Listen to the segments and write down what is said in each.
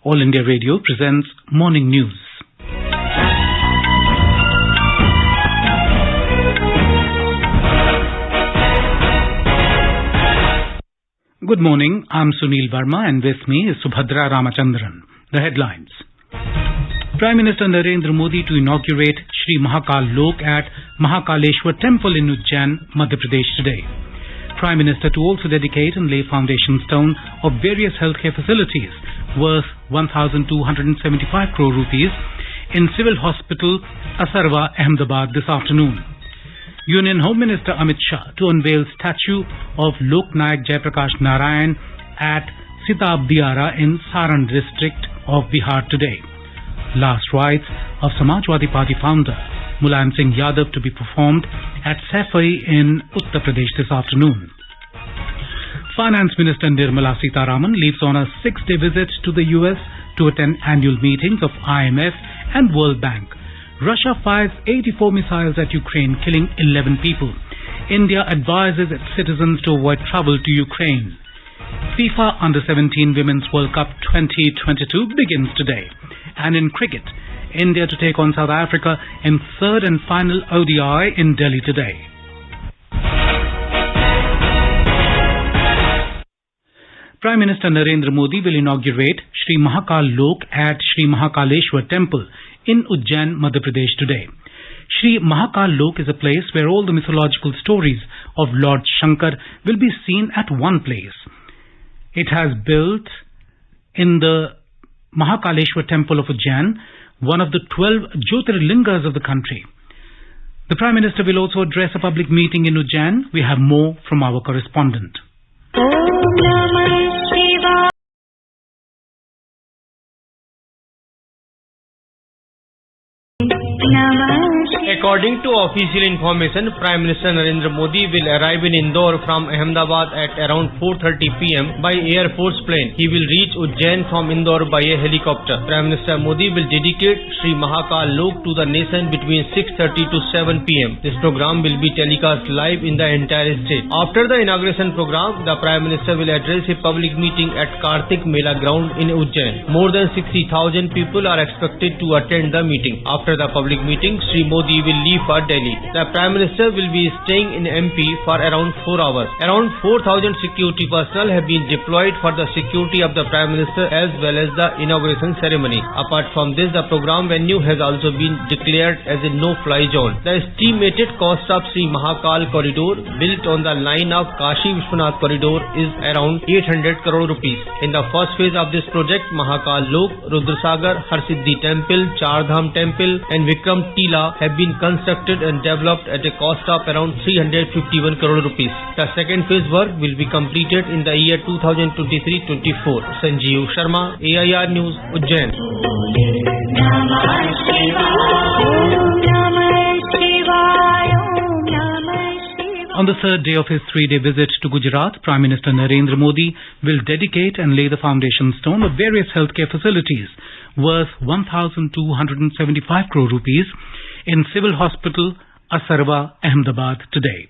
All India Radio presents Morning News. Good morning, I'm Sunil Verma and with me is Subhadra Ramachandran. The headlines. Prime Minister Narendra Modi to inaugurate Sri Mahakalok at Mahakaleshwa Temple in Uchan, Madhya Pradesh today. Prime Minister to also dedicate and lay foundation stone of various healthcare facilities worth 1,275 crore rupees in Civil Hospital, Asarwa, Ahmedabad this afternoon. Union Home Minister Amit Shah to unveil statue of Lok Nayak Jaiprakash Narayan at Sitabdiara in Saran district of Bihar today. Last rites of Samajwadi Party founder Mulayam Singh Yadav to be performed at Saifai in Uttar Pradesh this afternoon. Finance Minister Nirmala Sitharaman leaves on a 6-day visit to the US to attend annual meetings of IMF and World Bank. Russia fires 84 missiles at Ukraine, killing 11 people. India advises its citizens to avoid travel to Ukraine. FIFA Under-17 Women's World Cup 2022 begins today. And in cricket, India to take on South Africa in third and final ODI in Delhi today. Prime Minister Narendra Modi will inaugurate Sri Mahakalok at Sri Mahakaleshwa Temple in Uchan, Madhya Pradesh today. Sri Mahakalok is a place where all the mythological stories of Lord Shankar will be seen at one place. It has built in the Mahakaleshwa Temple of Uchan, one of the 12 Jyotirlingas of the country. The Prime Minister will also address a public meeting in Uchan. We have more from our correspondent. According to official information, Prime Minister Narendra Modi will arrive in Indore from Ahmedabad at around 4:30 p.m. by Air Force plane. He will reach Ujjain from Indore by a helicopter. Prime Minister Modi will dedicate Sri Mahakalok to the nation between 6:30 to 7 p.m. This program will be telecast live in the entire state. After the inauguration program, the Prime Minister will address a public meeting at Kartik Mela ground in Ujjain. More than 60,000 people are expected to attend the meeting. After the public meeting, Sri Modi will leave for Delhi. The Prime Minister will be staying in MP for around 4 hours. Around 4,000 security personnel have been deployed for the security of the Prime Minister as well as the inauguration ceremony. Apart from this, the program venue has also been declared as a no-fly zone. The estimated cost of Sri Mahakal corridor built on the line of Kashi Vishwanath corridor is around 800 crore rupees. In the first phase of this project, Mahakal Lok, Rudrasagar, Harsiddhi Temple, Chardham Temple and Vikram Tila have been constructed and developed at a cost of around 351 crore rupees. The second phase work will be completed in the year 2023-24. Sanjeev Sharma, AIR News, Ujjain. On the third day of his 3-day visit to Gujarat, Prime Minister Narendra Modi will dedicate and lay the foundation stone of various healthcare facilities worth 1,275 crore rupees in Civil Hospital, Asarwa, Ahmedabad today.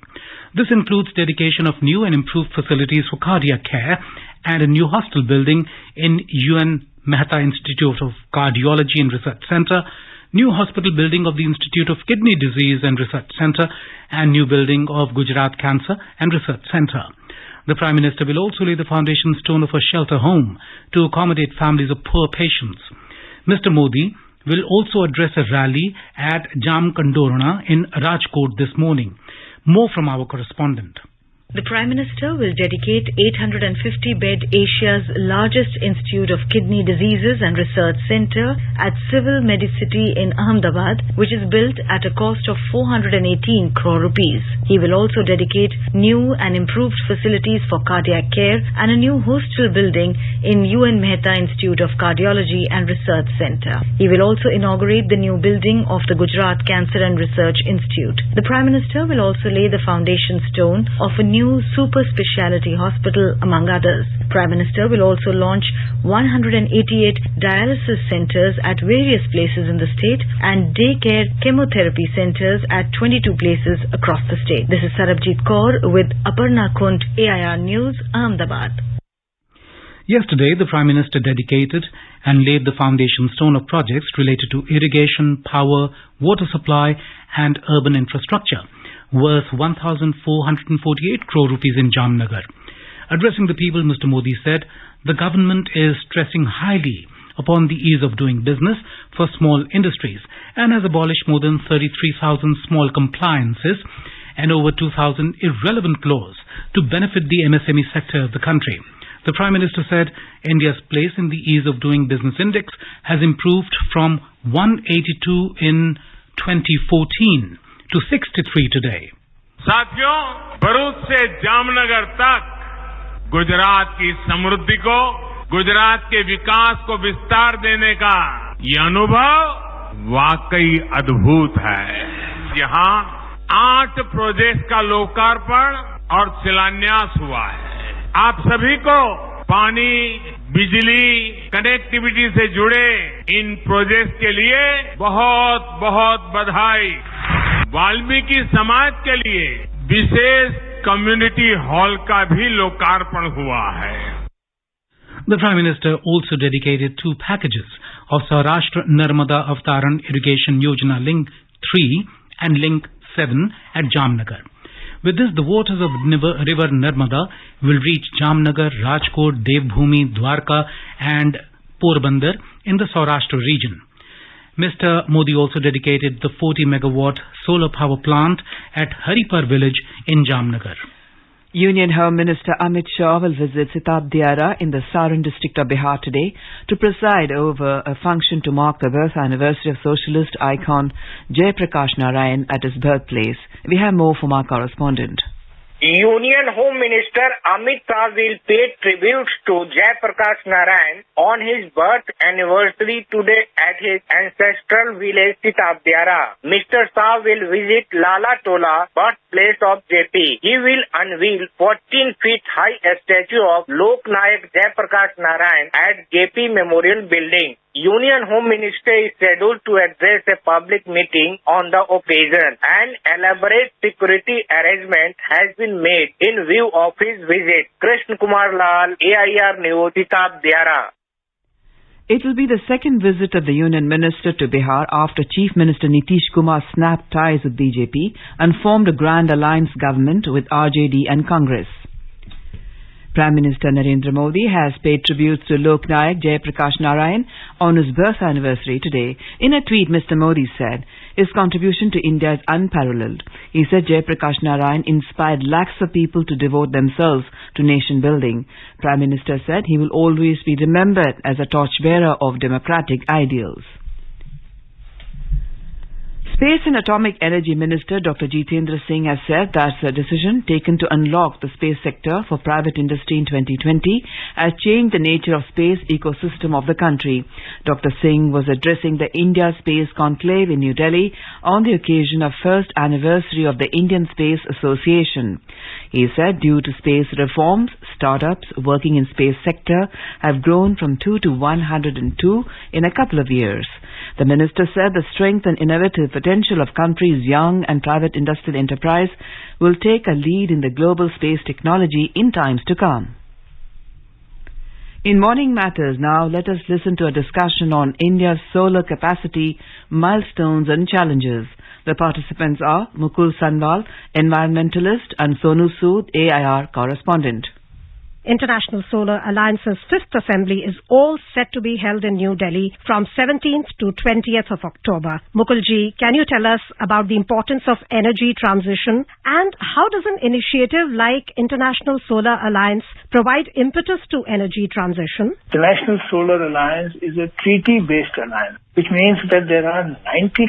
This includes dedication of new and improved facilities for cardiac care and a new hostel building in UN Mehta Institute of Cardiology and Research Centre, new hospital building of the Institute of Kidney Disease and Research Centre, and new building of Gujarat Cancer and Research Centre. The Prime Minister will also lay the foundation stone of a shelter home to accommodate families of poor patients. Mr. Modi will also address a rally at Jamkandorna in Rajkot this morning. More from our correspondent. The Prime Minister will dedicate 850-bed Asia's largest Institute of Kidney Diseases and Research Centre at Civil Medicity in Ahmedabad, which is built at a cost of 418 crore rupees. He will also dedicate new and improved facilities for cardiac care and a new hostel building in UN Mehta Institute of Cardiology and Research Centre. He will also inaugurate the new building of the Gujarat Cancer and Research Institute. The Prime Minister will also lay the foundation stone of a new super speciality hospital, among others. Prime Minister will also launch 188 dialysis centers at various places in the state and daycare chemotherapy centers at 22 places across the state. This is Sarabjit Kaur with Aparna Kunt, AIR News, Ahmedabad. Yesterday, the Prime Minister dedicated and laid the foundation stone of projects related to irrigation, power, water supply and urban infrastructure, worth 1,448 crore rupees in Jamnagar. Addressing the people, Mr. Modi said, the government is stressing highly upon the ease of doing business for small industries and has abolished more than 33,000 small compliances and over 2,000 irrelevant laws to benefit the MSME sector of the country. The Prime Minister said India's place in the Ease of Doing Business Index has improved from 182 in 2014 to 63 today. साथियों, भरूच से जामनगर तक गुजरात की समृद्धि को, गुजरात के विकास को विस्तार देने का ये अनुभव वाकई अद्भुत है। यहाँ 8 प्रोजेक्ट का लोकार्पण और शिलान्यास हुआ है। आप सभी को पानी, बिजली, कनेक्टिविटी से जुड़े इन प्रोजेक्ट के लिए बहुत बहुत बधाई। वाल्मीकि समाज के लिए विशेष कम्युनिटी हॉल का भी लोकार्पण हुआ है। The Prime Minister also dedicated 2 packages of Saurashtra Narmada Avtaran Irrigation Yojana Link 3 and Link 7 at Jamnagar. With this, the waters of river Narmada will reach Jamnagar, Rajkot, Devbhumi, Dwarka and Porbandar in the Saurashtra region. Mr. Modi also dedicated the 40-megawatt solar power plant at Haripar village in Jamnagar. Union Home Minister Amit Shah will visit Sitab Diara in the Saran district of Bihar today to preside over a function to mark the birth anniversary of socialist icon Jai Prakash Narayan at his birthplace. We have more from our correspondent. Union Home Minister Amit Shah will pay tributes to Jai Prakash Narayan on his birth anniversary today at his ancestral village Sitab Diara. Mr. Shah will visit Lala Tola, birthplace of JP. He will unveil 14 feet high statue of Lok Nayak Jai Prakash Narayan at JP Memorial Building. Union Home Minister is scheduled to address a public meeting on the occasion. An elaborate security arrangement has been made in view of his visit. Krishna Kumar Lal, AIR News, Sitab Diara. It will be the second visit of the Union Minister to Bihar after Chief Minister Nitish Kumar snapped ties with BJP and formed a grand alliance government with RJD and Congress. Prime Minister Narendra Modi has paid tributes to Lok Nayak Jai Prakash Narayan on his birth anniversary today. In a tweet, Mr. Modi said, his contribution to India is unparalleled. He said Jai Prakash Narayan inspired lakhs of people to devote themselves to nation building. Prime Minister said he will always be remembered as a torchbearer of democratic ideals. Space and Atomic Energy Minister Dr. Jitendra Singh has said that the decision taken to unlock the space sector for private industry in 2020 has changed the nature of space ecosystem of the country. Dr. Singh was addressing the India Space Conclave in New Delhi on the occasion of first anniversary of the Indian Space Association. He said due to space reforms, startups working in space sector have grown from 2 to 102 in a couple of years. The minister said the strength and innovative potential of country's young and private industrial enterprise will take a lead in the global space technology in times to come. In Morning Matters now, let us listen to a discussion on India's solar capacity, milestones and challenges. The participants are Mukul Sanwal, environmentalist, and Sonu Sood, AIR correspondent. International Solar Alliance's 5th Assembly is all set to be held in New Delhi from 17th to 20th of October. Mukulji, can you tell us about the importance of energy transition and how does an initiative like International Solar Alliance provide impetus to energy transition? International Solar Alliance is a treaty-based alliance, which means that there are 90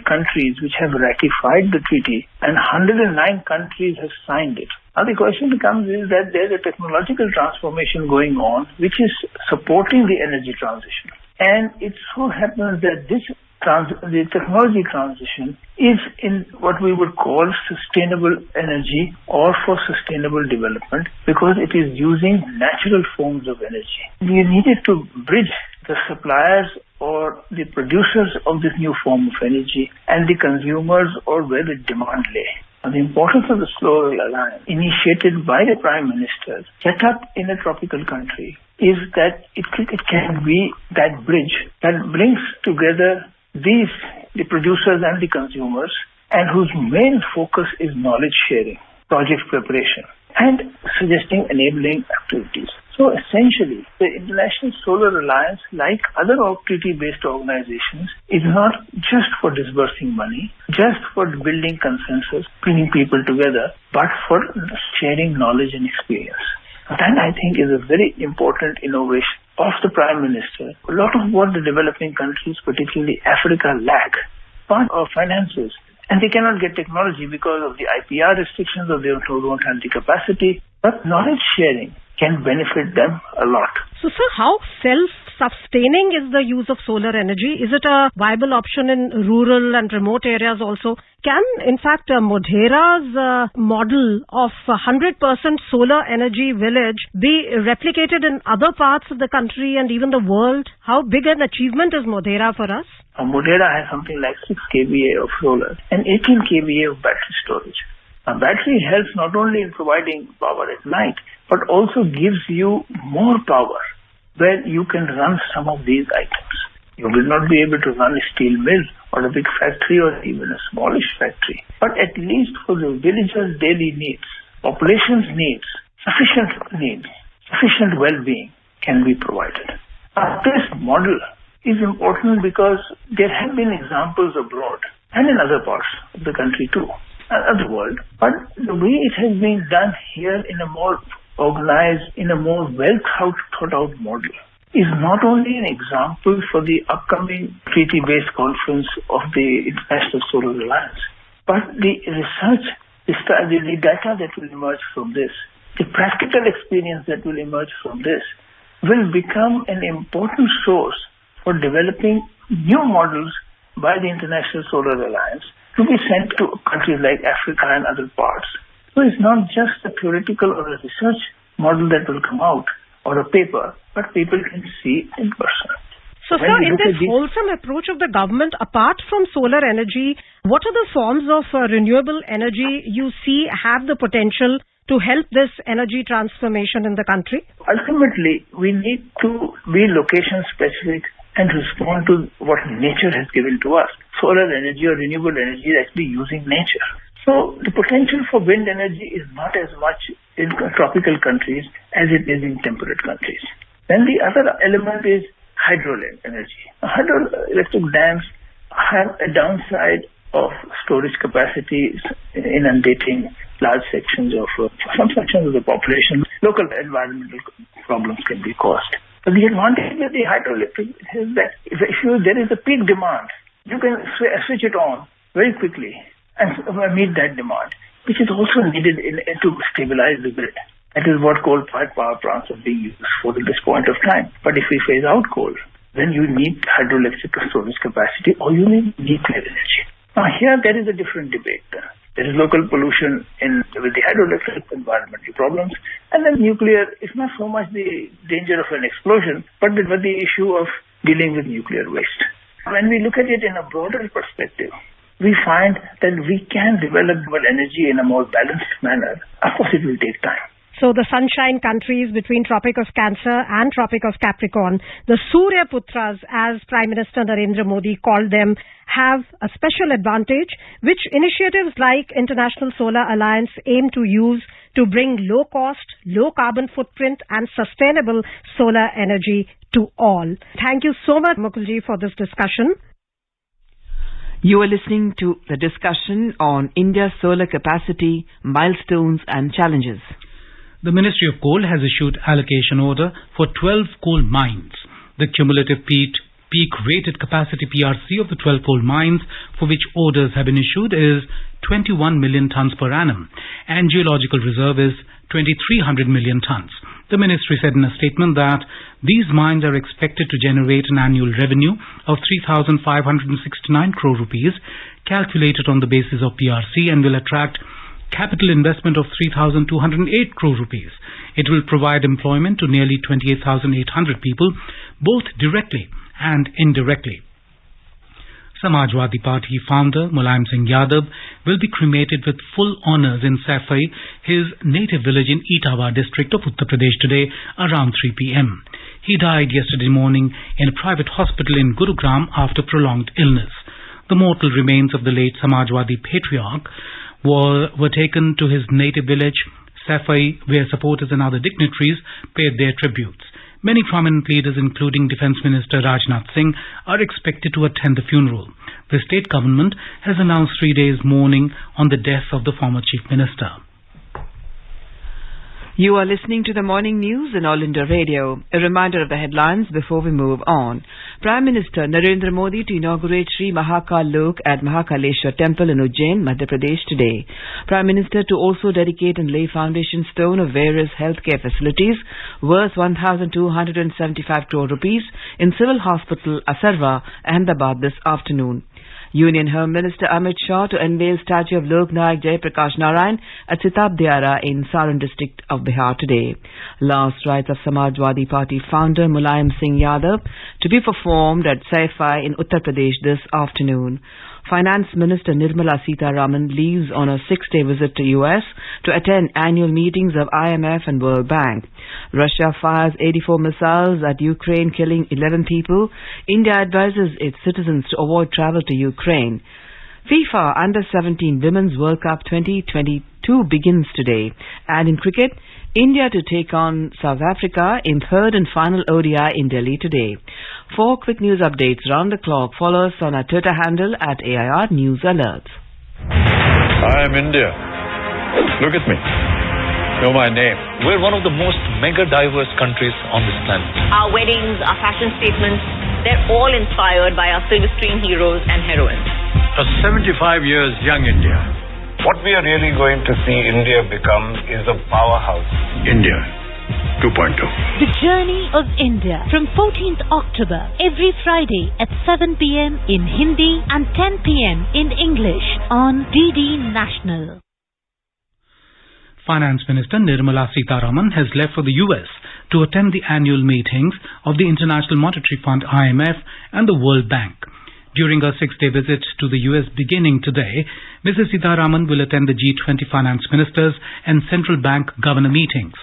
countries which have ratified the treaty and 109 countries have signed it. Now the question becomes is that there is a technological transformation going on which is supporting the energy transition. And it so happens that the technology transition is in what we would call sustainable energy or for sustainable development because it is using natural forms of energy. We needed to bridge the suppliers or the producers of this new form of energy and the consumers or where the demand lay. The importance of the Solar Alliance, initiated by the Prime Minister, set up in a tropical country, is that it can be that bridge that brings together the producers and the consumers, and whose main focus is knowledge sharing, project preparation, and suggesting enabling activities. So essentially, the International Solar Alliance, like other treaty-based organizations, is not just for disbursing money, just for building consensus, bringing people together, but for sharing knowledge and experience. That, I think, is a very important innovation of the Prime Minister. A lot of what the developing countries, particularly Africa, lack, part of finances. And they cannot get technology because of the IPR restrictions, or they don't have the capacity. But knowledge sharing can benefit them a lot. So, sir, how self-sustaining is the use of solar energy? Is it a viable option in rural and remote areas also? Can, in fact, Modhera's model of 100% solar energy village be replicated in other parts of the country and even the world? How big an achievement is Modhera for us? Modhera has something like 6 kVA of solar and 18 kVA of battery storage. A battery helps not only in providing power at night, but also gives you more power where you can run some of these items. You will not be able to run a steel mill or a big factory or even a smallish factory, but at least for the villagers' daily needs, population's needs, sufficient well-being can be provided. This model is important because there have been examples abroad and in other parts of the country too, of the world, but the way it has been done here in a more organized, in a more thought out model is not only an example for the upcoming treaty-based conference of the International Solar Alliance, but the research, the data that will emerge from this, the practical experience that will emerge from this will become an important source for developing new models by the International Solar Alliance to be sent to countries like Africa and other parts. So it's not just a theoretical or a research model that will come out or a paper, but people can see in person. So, sir, in this wholesome approach of the government, apart from solar energy, what are the forms of renewable energy you see have the potential to help this energy transformation in the country? Ultimately, we need to be location-specific and respond to what nature has given to us. Solar energy or renewable energy is actually using nature. So the potential for wind energy is not as much in tropical countries as it is in temperate countries. Then the other element is hydroelectric. Hydroelectric dams have a downside of storage capacity inundating large sections of some sections of the population. Local environmental problems can be caused. But the advantage with the hydroelectric is that if there is a peak demand, you can switch it on very quickly and meet that demand, which is also needed to stabilize the grid. That is what coal-fired power plants are being used for at this point of time. But if we phase out coal, then you need hydroelectric storage capacity or you need nuclear energy. Now here there is a different debate. There is local pollution with the hydroelectric environmental problems, and then nuclear is not so much the danger of an explosion, but the issue of dealing with nuclear waste. When we look at it in a broader perspective, we find that we can develop energy in a more balanced manner. Of course, it will take time. So the sunshine countries between Tropic of Cancer and Tropic of Capricorn, the Surya Putras, as Prime Minister Narendra Modi called them, have a special advantage, which initiatives like International Solar Alliance aim to use to bring low cost, low carbon footprint and sustainable solar energy to all. Thank you so much, Mukulji, for this discussion. You are listening to the discussion on India's solar capacity, milestones and challenges. The Ministry of Coal has issued allocation order for 12 coal mines. The cumulative peak rated capacity PRC of the 12 coal mines for which orders have been issued is 21 million tons per annum, and geological reserve is 2,300 million tons. The ministry said in a statement that these mines are expected to generate an annual revenue of 3,569 crore rupees, calculated on the basis of PRC, and will attract capital investment of 3,208 crore rupees. It will provide employment to nearly 28,800 people, both directly and indirectly. Samajwadi Party founder Mulayam Singh Yadav will be cremated with full honours in Saifai, his native village in Etawah district of Uttar Pradesh today around 3 p.m. He died yesterday morning in a private hospital in Gurugram after prolonged illness. The mortal remains of the late Samajwadi patriarch were taken to his native village, Saifai, where supporters and other dignitaries paid their tributes. Many prominent leaders, including Defence Minister Rajnath Singh, are expected to attend the funeral. The state government has announced 3 days mourning on the death of the former Chief Minister. You are listening to the morning news in All India Radio. A reminder of the headlines before we move on. Prime Minister Narendra Modi to inaugurate Sri Mahakalok at Mahakaleshwa Temple in Uchan, Madhya Pradesh today. Prime Minister to also dedicate and lay foundation stone of various healthcare facilities worth 1,275 crore rupees in Civil Hospital Asarwa, Ahmedabad this afternoon. Union Home Minister Amit Shah to unveil statue of Lok Nayak Jai Prakash Narayan at Sitab Diara in Saran district of Bihar today. Last rites of Samajwadi Party founder Mulayam Singh Yadav to be performed at Saifai in Uttar Pradesh this afternoon. Finance Minister Nirmala Sitharaman leaves on a 6-day visit to US to attend annual meetings of IMF and World Bank. Russia fires 84 missiles at Ukraine, killing 11 people. India advises its citizens to avoid travel to Ukraine. FIFA Under-17 Women's World Cup 2022 begins today. And in cricket, India to take on South Africa in third and final ODI in Delhi today. For quick news updates round the clock, follow us on our Twitter handle at AIR News Alerts. I am India. Look at me. Know my name. We're one of the most mega diverse countries on this planet. Our weddings, our fashion statements, they're all inspired by our silver screen heroes and heroines. A 75 years young India. What we are really going to see India become is a powerhouse. India 2.0. The Journey of India from 14th October every Friday at 7 p.m. in Hindi and 10 p.m. in English on DD National. Finance Minister Nirmala Sitharaman has left for the US to attend the annual meetings of the International Monetary Fund IMF and the World Bank. During her 6-day visit to the US beginning today, Mrs. Sitharaman will attend the G20 finance ministers and central bank governor meetings.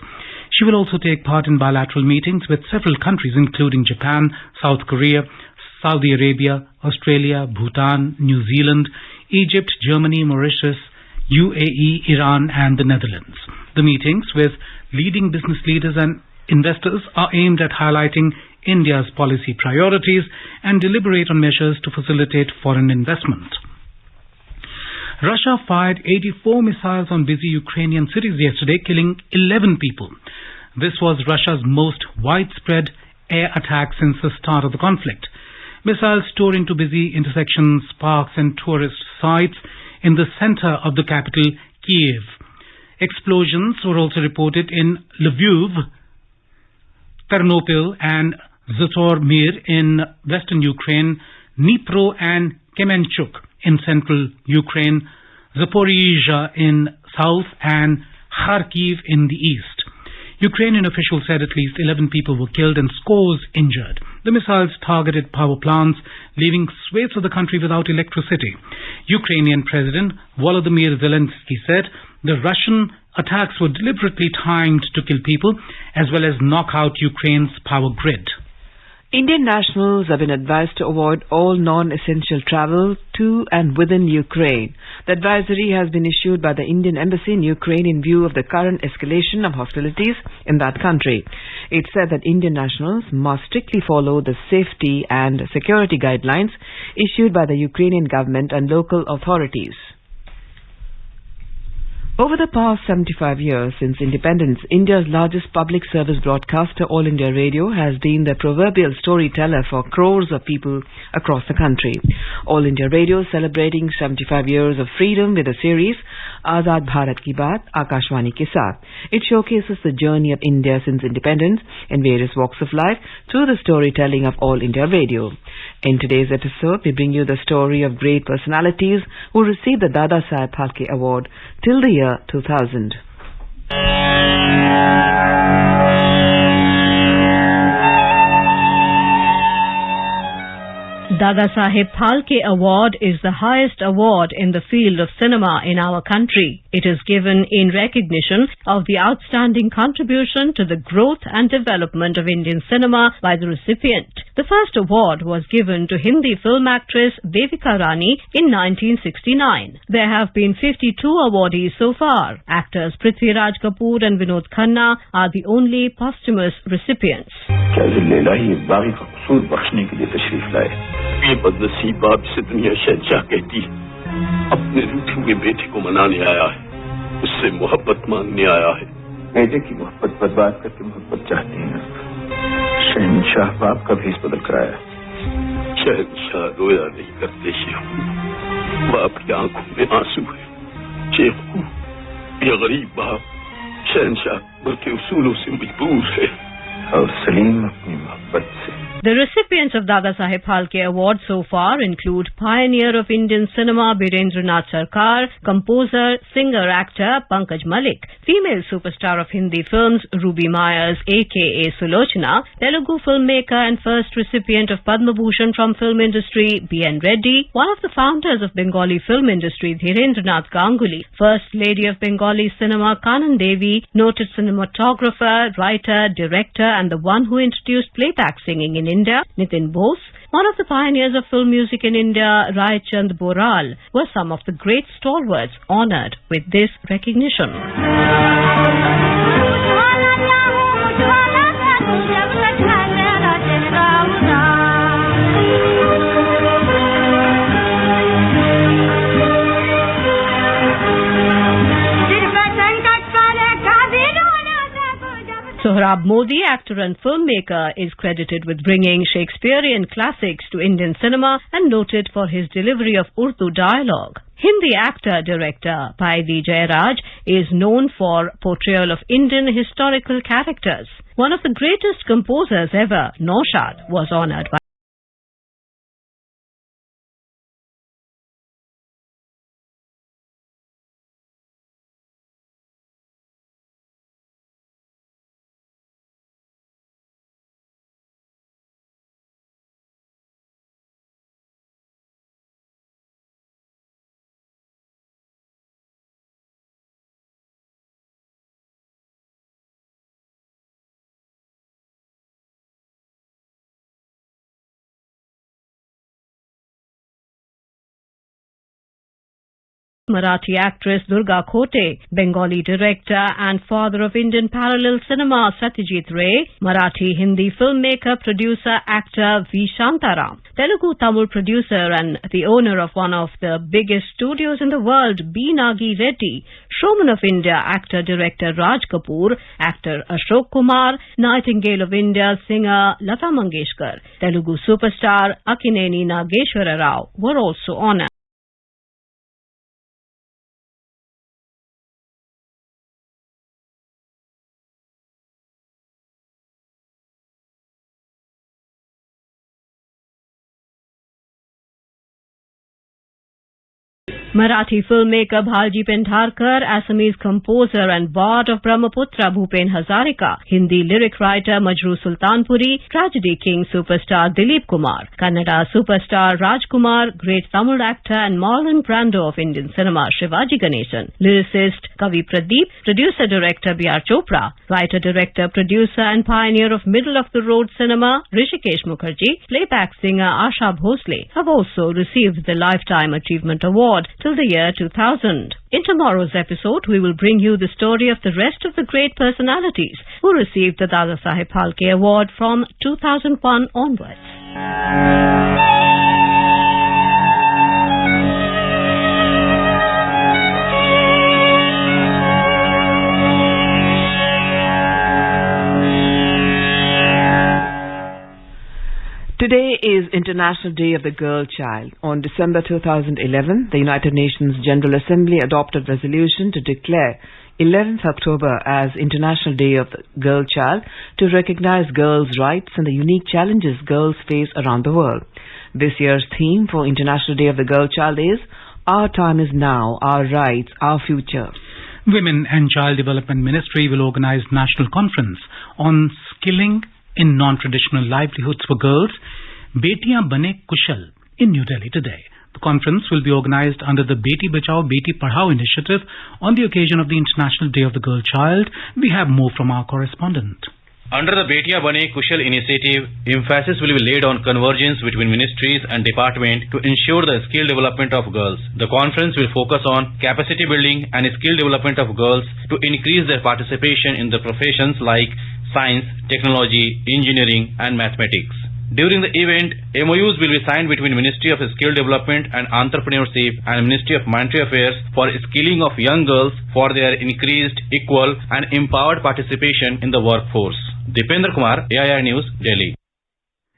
She will also take part in bilateral meetings with several countries including Japan, South Korea, Saudi Arabia, Australia, Bhutan, New Zealand, Egypt, Germany, Mauritius, UAE, Iran and the Netherlands. The meetings with leading business leaders and investors are aimed at highlighting India's policy priorities and deliberate on measures to facilitate foreign investment. Russia fired 84 missiles on busy Ukrainian cities yesterday, killing 11 people. This was Russia's most widespread air attack since the start of the conflict. Missiles tore into busy intersections, parks and tourist sites in the center of the capital, Kiev. Explosions were also reported in Lviv, Ternopil and Zhytomyr in western Ukraine, Dnipro and Kremenchuk in central Ukraine, Zaporizhzhia in south and Kharkiv in the east. Ukrainian officials said at least 11 people were killed and scores injured. The missiles targeted power plants, leaving swathes of the country without electricity. Ukrainian President Volodymyr Zelensky said the Russian attacks were deliberately timed to kill people as well as knock out Ukraine's power grid. Indian nationals have been advised to avoid all non-essential travel to and within Ukraine. The advisory has been issued by the Indian Embassy in Ukraine in view of the current escalation of hostilities in that country. It said that Indian nationals must strictly follow the safety and security guidelines issued by the Ukrainian government and local authorities. Over the past 75 years since independence, India's largest public service broadcaster, All India Radio, has been the proverbial storyteller for crores of people across the country. All India Radio is celebrating 75 years of freedom with a series, Azad Bharat Ki Baat, Akashvani Ke Saath. It showcases the journey of India since independence in various walks of life through the storytelling of All India Radio. In today's episode, we bring you the story of great personalities who received the Dada Saheb Phalke Award till the year 2000. Dada Saheb Phalke Award is the highest award in the field of cinema in our country. It is given in recognition of the outstanding contribution to the growth and development of Indian cinema by the recipient. The first award was given to Hindi film actress Devika Rani in 1969. There have been 52 awardees so far. Actors Prithviraj Kapoor and Vinod Khanna are the only posthumous recipients. ये बदनसीब बाप से दुनिया शहंशाह कहती अपने रूठे हुए बेटे को मनाने आया है, उससे मोहब्बत मांगने आया है। बेटे की मोहब्बत बर्बाद करके मोहब्बत चाहती है। शहंशाह बाप का भेष बदल कराया। शहंशाह रोया नहीं करते शेखू, बाप की आंखों में आंसू है। शेखू, ये गरीब बाप शहंशाह के उसूलों से मजबूर है और सलीम अपनी मोहब्बत से। The recipients of Dada Saheb Phalke Award so far include pioneer of Indian cinema Birendranath Sarkar, composer, singer-actor Pankaj Malik, female superstar of Hindi films Ruby Myers aka Sulochana, Telugu filmmaker and first recipient of Padma Bhushan from film industry B.N. Reddy, one of the founders of Bengali film industry Dhirendranath Ganguly, first lady of Bengali cinema Kanan Devi, noted cinematographer, writer, director and the one who introduced playback singing in India, Nitin Bose, one of the pioneers of film music in India, Rai Chand Boral, were some of the great stalwarts honoured with this recognition. Sohrab Modi, actor and filmmaker, is credited with bringing Shakespearean classics to Indian cinema and noted for his delivery of Urdu dialogue. Hindi actor-director Paidi Jayaraj is known for portrayal of Indian historical characters. One of the greatest composers ever, Naushad, was honoured by Marathi actress Durga Khote, Bengali director and father of Indian parallel cinema Satyajit Ray, Marathi Hindi filmmaker, producer, actor V. Shantaram, Telugu Tamil producer and the owner of one of the biggest studios in the world, B. Nagi Reddy, Showman of India, actor, director Raj Kapoor, actor Ashok Kumar, Nightingale of India, singer Lata Mangeshkar, Telugu superstar Akineni Nageshwara Rao were also honoured. Marathi filmmaker Bhalji Pendharkar, Assamese composer and bard of Brahmaputra Bhupen Hazarika, Hindi lyric writer Majru Sultanpuri, tragedy king superstar Dilip Kumar, Kannada superstar Rajkumar, great Tamil actor and Marlon Brando of Indian cinema Shivaji Ganesan, lyricist Kavi Pradeep, producer-director B.R. Chopra, writer-director, producer and pioneer of middle-of-the-road cinema Rishikesh Mukherjee, playback singer Asha Bhosle have also received the Lifetime Achievement Award till the year 2000. In tomorrow's episode, we will bring you the story of the rest of the great personalities who received the Dada Saheb Phalke Award from 2001 onwards. Today is International Day of the Girl Child. On December 2011, the United Nations General Assembly adopted a resolution to declare 11th October as International Day of the Girl Child to recognize girls' rights and the unique challenges girls face around the world. This year's theme for International Day of the Girl Child is Our Time is Now, Our Rights, Our Future. Women and Child Development Ministry will organize national conference on skilling in non-traditional livelihoods for girls. Betiyan Bane Kushal in New Delhi today. The conference will be organized under the Beti Bachao Beti Padhao initiative on the occasion of the International Day of the Girl Child. We have more from our correspondent. Under the Betiyan Bane Kushal initiative, emphasis will be laid on convergence between ministries and departments to ensure the skill development of girls. The conference will focus on capacity building and skill development of girls to increase their participation in the professions like science, technology, engineering and mathematics. During the event, MOUs will be signed between Ministry of Skill Development and Entrepreneurship and Ministry of Monetary Affairs for skilling of young girls for their increased, equal and empowered participation in the workforce. Dipendra Kumar, AIR News, Delhi.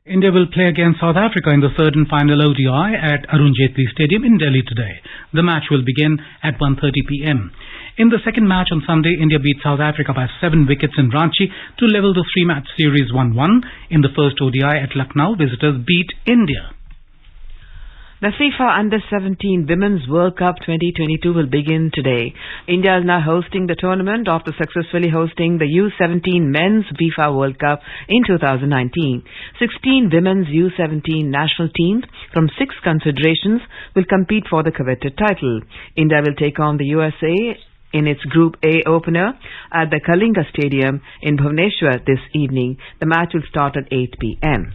India will play against South Africa in the third and final ODI at Arun Jaitley Stadium in Delhi today. The match will begin at 1:30 p.m. In the second match on Sunday, India beat South Africa by 7 wickets in Ranchi to level the 3-match series 1-1. In the first ODI at Lucknow, visitors beat India. The FIFA Under-17 Women's World Cup 2022 will begin today. India is now hosting the tournament after successfully hosting the U17 Men's FIFA World Cup in 2019. 16 women's U17 national teams from 6 confederations will compete for the coveted title. India will take on the USA in its Group A opener at the Kalinga Stadium in Bhubaneswar this evening. The match will start at 8 p.m.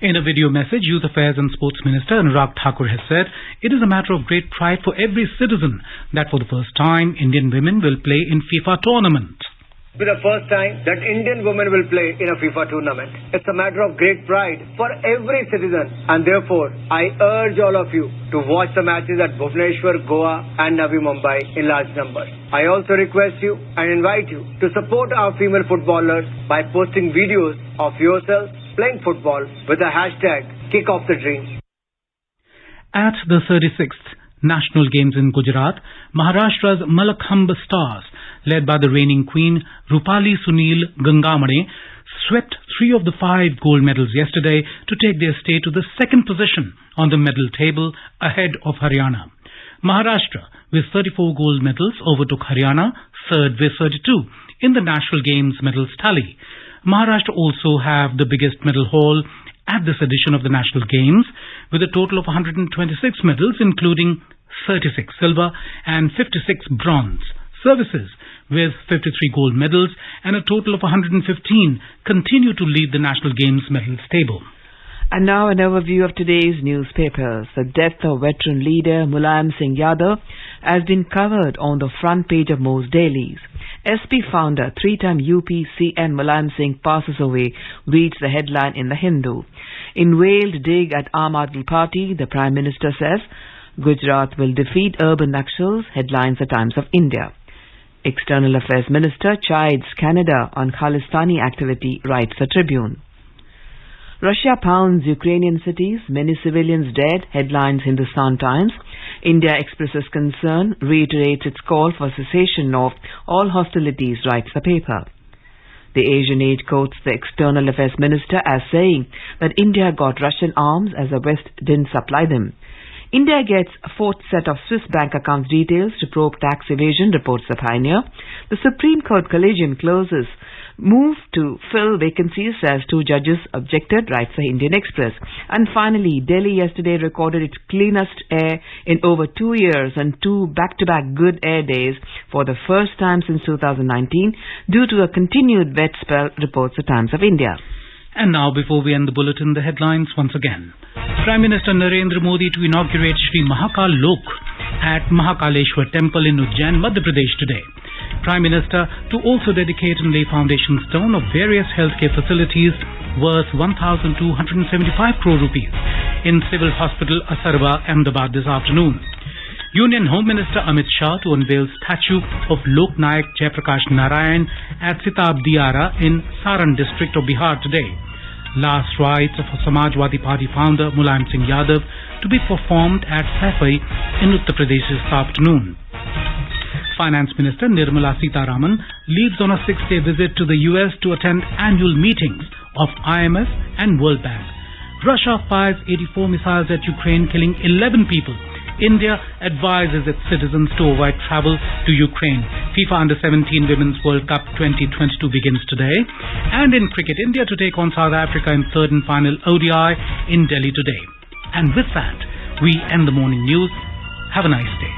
In a video message, Youth Affairs and Sports Minister Anurag Thakur has said, "It is a matter of great pride for every citizen that for the first time Indian women will play in FIFA tournament. For the first time that Indian women will play in a FIFA tournament. It's a matter of great pride for every citizen, and therefore I urge all of you to watch the matches at Bhubaneswar, Goa and Navi Mumbai in large numbers. I also request you and invite you to support our female footballers by posting videos of yourselves playing football with the hashtag #KickOffTheDream. At the 36th National Games in Gujarat, Maharashtra's Malakhambh Stars, led by the reigning queen Rupali Sunil Gangamane, swept 3 of the 5 gold medals yesterday to take their state to the second position on the medal table ahead of Haryana. Maharashtra, with 34 gold medals, overtook Haryana, third with 32 in the National Games medals tally. Maharashtra also have the biggest medal haul at this edition of the National Games, with a total of 126 medals, including 36 silver and 56 bronze. Services, with 53 gold medals and a total of 115, continue to lead the National Games medals table. And now an overview of today's newspapers. The death of veteran leader Mulayam Singh Yadav has been covered on the front page of most dailies. SP founder, 3-time UP CM Mulayam Singh passes away, reads the headline in The Hindu. In veiled dig at Aam Aadmi Party, the Prime Minister says Gujarat will defeat urban Naxals, headlines The Times of India. External Affairs Minister chides Canada on Khalistani activity, writes the Tribune. Russia pounds Ukrainian cities, many civilians dead, headlines Hindustan Times. India expresses concern, reiterates its call for cessation of all hostilities, writes the paper. The Asian Age quotes the External Affairs Minister as saying that India got Russian arms as the West didn't supply them. India gets a 4th set of Swiss bank accounts details to probe tax evasion, reports the Pioneer. The Supreme Court Collegium closes. Move to fill vacancies as 2 judges objected, writes the Indian Express. And finally, Delhi yesterday recorded its cleanest air in over 2 years and 2 back-to-back good air days for the first time since 2019 due to a continued wet spell, reports the Times of India. And now, before we end the bulletin, the headlines once again. Prime Minister Narendra Modi to inaugurate Shri Mahakalok at Mahakaleshwa Temple in Uchan, Madhya Pradesh today. Prime Minister to also dedicate and lay foundation stone of various healthcare facilities worth 1,275 crore rupees in Civil Hospital Asarwa, Ahmedabad this afternoon. Union Home Minister Amit Shah to unveil statue of Lok Nayak Jayaprakash Narayan at Sitab Diara in Saran district of Bihar today. Last rites of Samajwadi Party founder Mulayam Singh Yadav to be performed at Saifai in Uttar Pradesh this afternoon. Finance Minister Nirmala Sitharaman leaves on a 6-day visit to the US to attend annual meetings of IMF and World Bank. Russia fires 84 missiles at Ukraine, killing 11 people India advises its citizens to avoid travel to Ukraine. FIFA Under-17 Women's World Cup 2022 begins today. And in cricket, India to take on South Africa in third and final ODI in Delhi today. And with that, we end the morning news. Have a nice day.